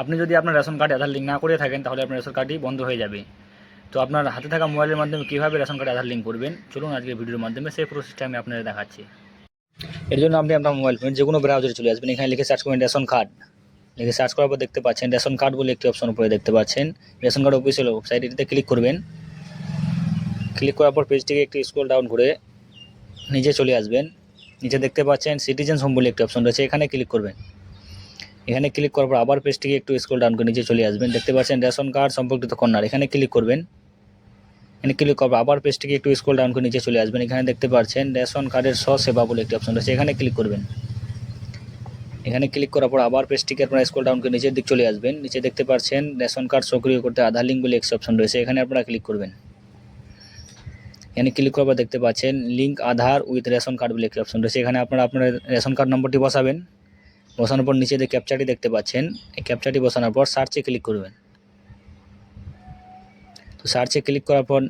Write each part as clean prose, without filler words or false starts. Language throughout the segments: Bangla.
আপনি যদি আপনার রেশন কার্ডে আধার লিঙ্ক না করে থাকেন তাহলে আপনার রেশন কার্ডই বন্ধ হয়ে যাবে। তো আপনার হাতে থাকা মোবাইলের মাধ্যমে কীভাবে রেশন কার্ডে আধার লিঙ্ক করবেন, চলুন আজকের ভিডিওর মাধ্যমে সেই প্রসেসটা আমি আপনাদের দেখাচ্ছি। এর জন্য আপনি আপনার মোবাইল ফোনে যে কোনো ব্রাউজারে চলে আসবেন, এখানে লিখে সার্চ করবেন রেশন কার্ড। লিখে সার্চ করার পর দেখতে পাচ্ছেন রেশন কার্ড বলে একটি অপশন উপরে দেখতে পাচ্ছেন। রেশন কার্ড অফিসিয়াল ওয়েবসাইট, এটিতে ক্লিক করবেন। ক্লিক করার পর পেজটিকে একটু স্ক্রল ডাউন করে নিচে চলে আসবেন। নিচে দেখতে পাচ্ছেন সিটিজেন হোম বলে একটি অপশন রয়েছে, এখানে ক্লিক করবেন। এখানে ক্লিক করার পর আবার পেজটিকে একটু স্ক্রল ডাউন করে নিচে চলে আসবেন। দেখতে পাচ্ছেন রেশন কার্ড সম্পর্কিত কর্নার, এখানে ক্লিক করবেন। এখানে ক্লিক করার পর আবার পেজটিকে একটু স্ক্রল ডাউন করে নিচে চলে আসবেন। এখানে দেখতে পাচ্ছেন রেশন কার্ডের সেবা বলে একটি অপশন রয়েছে, এখানে ক্লিক করবেন। এখানে ক্লিক করার পর আবার পেজটিকে আপনারা স্ক্রল ডাউন করে নিচের দিক চলে আসবেন। নিচে দেখতে পাচ্ছেন রেশন কার্ড সক্রিয় করতে আধার লিঙ্ক বলে একটি অপশন রয়েছে, এখানে আপনারা ক্লিক করবেন। এখানে ক্লিক করার পর দেখতে পাচ্ছেন link Aadhaar with ration card বলে একটি অপশন রয়েছে, এখানে আপনারা আপনার রেশন কার্ড নম্বরটি বসাবেন। বসানোর পর নিচে যে ক্যাপচাটি দেখতে পাচ্ছেন, এই ক্যাপচাটি বসানোর পর সার্চে ক্লিক করবেন। তো সার্চে ক্লিক করার পর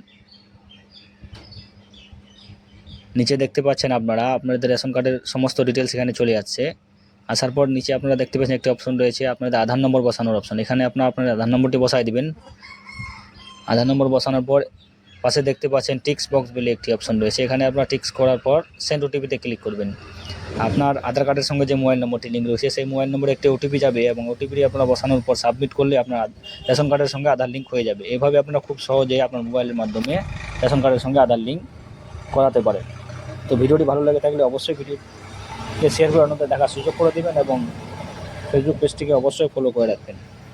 নিচে দেখতে পাচ্ছেন আপনারা আপনাদের রেশন কার্ডের সমস্ত ডিটেলস এখানে চলে যাচ্ছে। আসার পর নিচে আপনারা দেখতে পাচ্ছেন একটি অপশন রয়েছে আপনাদের আধার নম্বর বসানোর অপশন, এখানে আপনার আধার নম্বরটি বসাই দিবেন। আধার নম্বর বসানোর পর পাশে দেখতে পাচ্ছেন টিক্স বক্স বলে একটি অপশন রয়েছে, এখানে আপনারা টিক্স করার পর সেন্ড ওটিপিতে ক্লিক করবেন। আপনার আধার কার্ডের সঙ্গে যে মোবাইল নম্বরটি লিঙ্ক রয়েছে সেই মোবাইল নম্বরে একটি ওটিপি যাবে এবং ওটিপিটি আপনারা বসানোর পর সাবমিট করলে আপনার রেশন কার্ডের সঙ্গে আধার লিঙ্ক হয়ে যাবে। এভাবে আপনারা খুব সহজেই আপনার মোবাইলের মাধ্যমে রেশন কার্ডের সঙ্গে আধার লিঙ্ক করাতে পারেন। তো ভিডিওটি ভালো লাগে থাকলে অবশ্যই ভিডিওকে শেয়ার করে অন্যদের দেখার সুযোগ করে দেবেন এবং ফেসবুক পেজটিকে অবশ্যই ফলো করে রাখবেন।